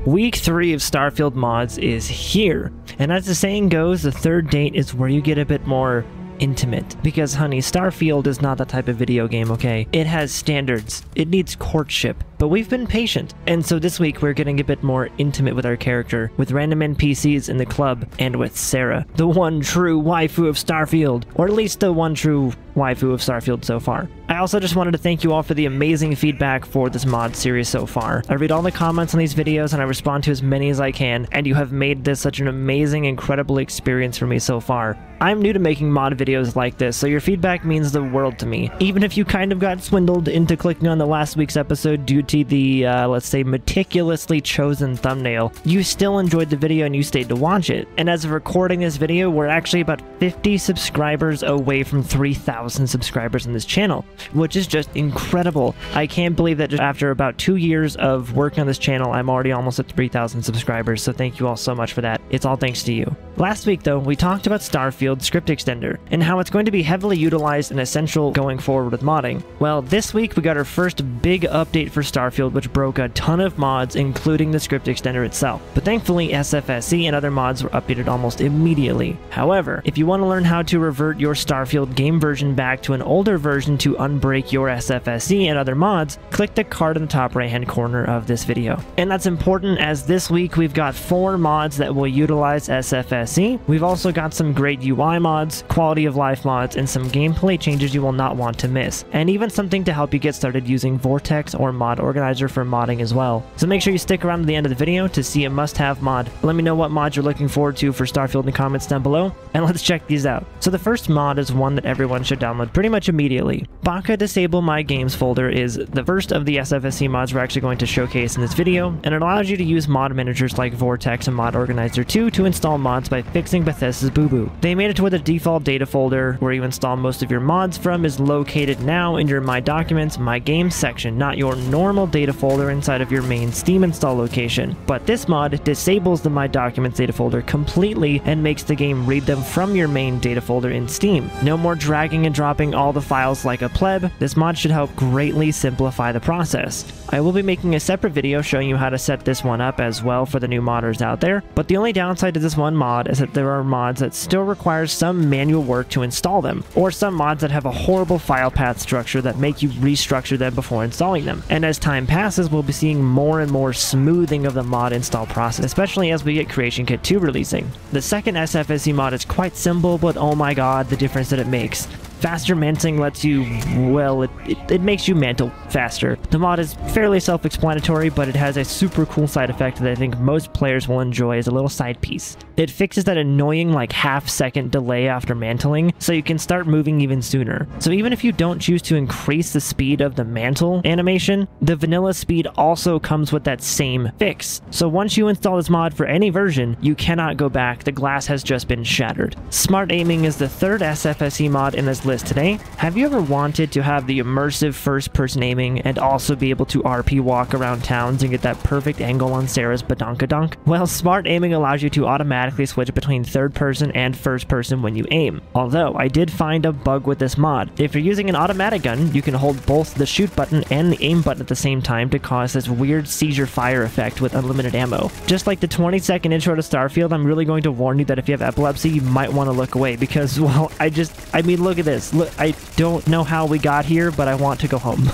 Week 3 of Starfield mods is here, and as the saying goes, the third date is where you get a bit more intimate. Because honey, Starfield is not that type of video game, okay? It has standards. It needs courtship. But we've been patient, and so this week we're getting a bit more intimate with our character, with random NPCs in the club, and with Sarah, the one true waifu of Starfield, or at least the one true waifu of Starfield so far. I also just wanted to thank you all for the amazing feedback for this mod series so far. I read all the comments on these videos and I respond to as many as I can, and you have made this such an amazing, incredible experience for me so far. I'm new to making mod videos like this, so your feedback means the world to me. Even if you kind of got swindled into clicking on the last week's episode due to the, let's say, meticulously chosen thumbnail, you still enjoyed the video and you stayed to watch it. And as of recording this video, we're actually about 50 subscribers away from 3,000 subscribers on this channel, which is just incredible. I can't believe that just after about 2 years of working on this channel, I'm already almost at 3,000 subscribers, so thank you all so much for that. It's all thanks to you. Last week, though, we talked about Starfield Script Extender, and how it's going to be heavily utilized and essential going forward with modding. Well, this week we got our first big update for Starfield, which broke a ton of mods, including the Script Extender itself. But thankfully, SFSE and other mods were updated almost immediately. However, if you want to learn how to revert your Starfield game version back to an older version to unbreak your SFSE and other mods, click the card in the top right-hand corner of this video. And that's important, as this week we've got 4 mods that will utilize SFSE. We've also got some great UI mods, quality of life mods, and some gameplay changes you will not want to miss, and even something to help you get started using Vortex or Mod Organizer for modding as well. So make sure you stick around to the end of the video to see a must-have mod. Let me know what mods you're looking forward to for Starfield in the comments down below, and let's check these out. So the first mod is one that everyone should download pretty much immediately. Baka Disable My Games folder is the first of the SFSE mods we're actually going to showcase in this video, and it allows you to use mod managers like Vortex and Mod Organizer 2 to install mods by fixing Bethesda's boo-boo. They made it to where the default data folder, where you install most of your mods from, is located now in your My Documents, My Games section, not your normal data folder inside of your main Steam install location. But this mod disables the My Documents data folder completely and makes the game read them from your main data folder in Steam. No more dragging and dropping all the files like a pleb. This mod should help greatly simplify the process. I will be making a separate video showing you how to set this one up as well for the new modders out there, but the only downside to this one mod is that there are mods that still require some manual work to install them, or some mods that have a horrible file path structure that make you restructure them before installing them. And as time passes, we'll be seeing more and more smoothing of the mod install process, especially as we get Creation Kit 2 releasing. The second SFSE mod is quite simple, but oh my god, the difference that it makes. Faster manting lets you, well, it makes you mantle faster. The mod is fairly self-explanatory, but it has a super cool side effect that I think most players will enjoy as a little side piece. It fixes that annoying like half-second delay after mantling, so you can start moving even sooner. So even if you don't choose to increase the speed of the mantle animation, the vanilla speed also comes with that same fix. So once you install this mod for any version, you cannot go back. The glass has just been shattered. Smart Aiming is the third SFSE mod in this list today. Have you ever wanted to have the immersive first-person aiming and also be able to RP walk around towns and get that perfect angle on Sarah's badonkadonk? Well, Smart Aiming allows you to automatically switch between third-person and first-person when you aim. Although, I did find a bug with this mod. If you're using an automatic gun, you can hold both the shoot button and the aim button at the same time to cause this weird seizure fire effect with unlimited ammo. Just like the 20-second intro to Starfield, I'm really going to warn you that if you have epilepsy, you might want to look away because, well, I mean, look at this. Look, I don't know how we got here, but I want to go home.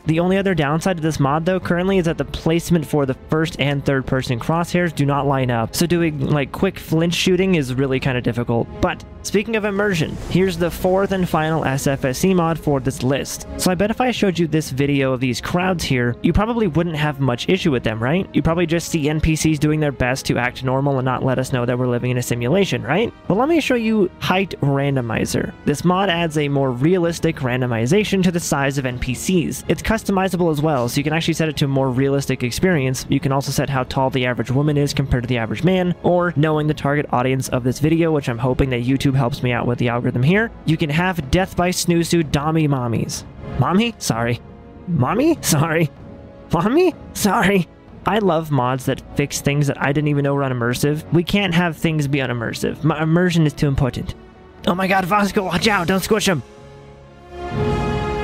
The only other downside to this mod, though, currently is that the placement for the first and third person crosshairs do not line up, so doing like quick flinch shooting is really kind of difficult. But speaking of immersion, here's the fourth and final SFSE mod for this list. So I bet if I showed you this video of these crowds here, you probably wouldn't have much issue with them, right? You probably just see NPCs doing their best to act normal and not let us know that we're living in a simulation, right? Well, let me show you Height Randomizer. This mod adds a more realistic randomization to the size of NPCs. It's customizable as well, so you can actually set it to a more realistic experience. You can also set how tall the average woman is compared to the average man, or knowing the target audience of this video, which I'm hoping that YouTube helps me out with the algorithm here. You can have Death by Snoozu Dommy Mommies. Mommy? Sorry. Mommy? Sorry. Mommy? Sorry. I love mods that fix things that I didn't even know were unimmersive. We can't have things be unimmersive. Immersion is too important. Oh my god, Vasco, watch out! Don't squish him!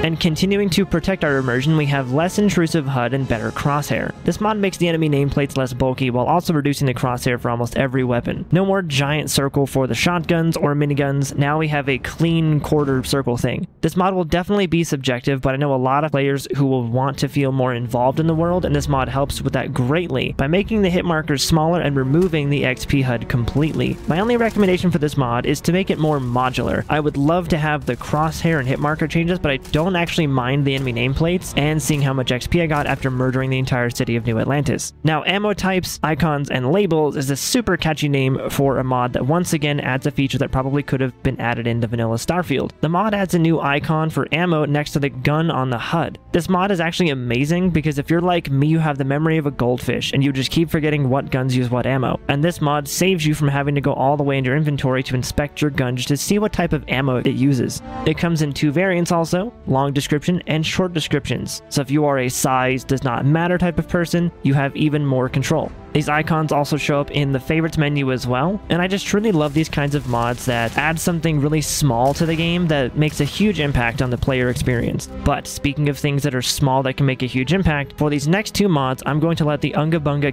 And continuing to protect our immersion, we have less intrusive HUD and better crosshair. This mod makes the enemy nameplates less bulky while also reducing the crosshair for almost every weapon. No more giant circle for the shotguns or miniguns, now we have a clean quarter circle thing. This mod will definitely be subjective, but I know a lot of players who will want to feel more involved in the world, and this mod helps with that greatly by making the hit markers smaller and removing the XP HUD completely. My only recommendation for this mod is to make it more modular. I would love to have the crosshair and hit marker changes, but I don't actually mind the enemy nameplates and seeing how much XP I got after murdering the entire city of New Atlantis. Now, ammo types, icons, and labels is a super catchy name for a mod that once again adds a feature that probably could have been added into vanilla Starfield. The mod adds a new icon for ammo next to the gun on the HUD. This mod is actually amazing because if you're like me, you have the memory of a goldfish and you just keep forgetting what guns use what ammo. And this mod saves you from having to go all the way into your inventory to inspect your gun just to see what type of ammo it uses. It comes in 2 variants also, long description and short descriptions. So if you are a size does not matter type of person, you have even more control. These icons also show up in the favorites menu as well, and I just truly love these kinds of mods that add something really small to the game that makes a huge impact on the player experience. But speaking of things that are small that can make a huge impact, for these next 2 mods, I'm going to let the Unga Bunga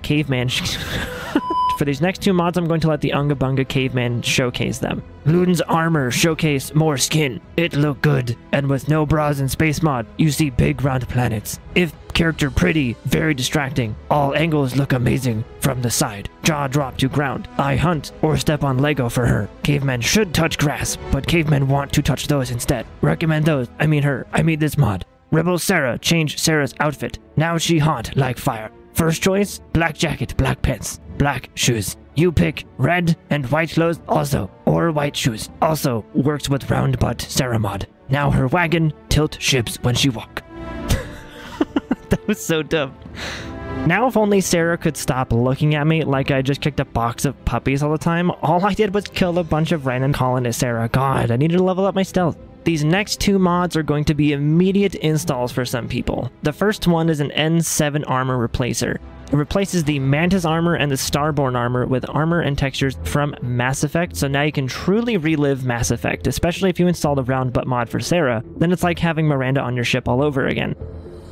Caveman showcase them. Luden's armor showcase more skin. It look good. And with no bras in space mod, you see big round planets. If character pretty, very distracting. All angles look amazing. From the side, jaw drop to ground. I hunt or step on Lego for her. Cavemen should touch grass, but cavemen want to touch those instead. Recommend those. I mean this mod. Rebel Sarah changed Sarah's outfit. Now she hot like fire. First choice, black jacket, black pants, black shoes. You pick red and white clothes also, or white shoes. Also works with round butt Sarah mod. Now her wagon tilt ships when she walk. That was so dumb. Now if only Sarah could stop looking at me like I just kicked a box of puppies all the time. All I did was kill a bunch of random colonists, Sarah. God, I needed to level up my stealth. These next 2 mods are going to be immediate installs for some people. The first one is an N7 armor replacer. It replaces the Mantis armor and the Starborn armor with armor and textures from Mass Effect, so now you can truly relive Mass Effect, especially if you install the round butt mod for Sarah. Then it's like having Miranda on your ship all over again.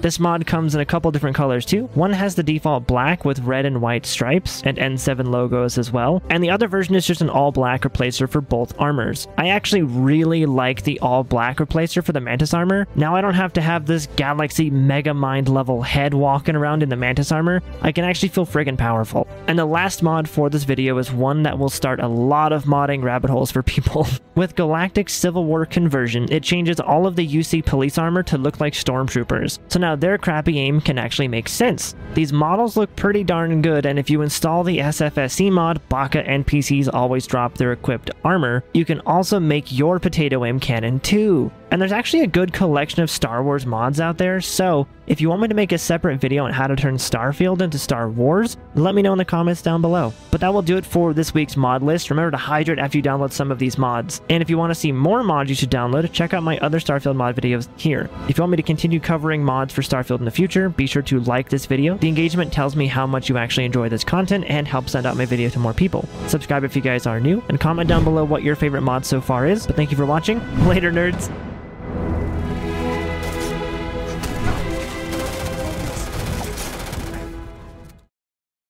This mod comes in a couple different colors too. One has the default black with red and white stripes and N7 logos as well, and the other version is just an all black replacer for both armors. I actually really like the all black replacer for the Mantis armor. Now I don't have to have this Galaxy Megamind level head walking around in the Mantis armor. I can actually feel friggin' powerful. And the last mod for this video is one that will start a lot of modding rabbit holes for people. With Galactic Civil War Conversion, it changes all of the UC police armor to look like stormtroopers. So now their crappy aim can actually make sense. These models look pretty darn good, and if you install the SFSC mod, Baka NPCs always drop their equipped armor. You can also make your potato aim cannon too. And there's actually a good collection of Star Wars mods out there, so if you want me to make a separate video on how to turn Starfield into Star Wars, let me know in the comments down below. But that will do it for this week's mod list. Remember to hydrate after you download some of these mods. And if you want to see more mods you should download, check out my other Starfield mod videos here. If you want me to continue covering mods for Starfield in the future, be sure to like this video. The engagement tells me how much you actually enjoy this content and helps send out my video to more people. Subscribe if you guys are new, and comment down below what your favorite mod so far is. But thank you for watching. Later, nerds!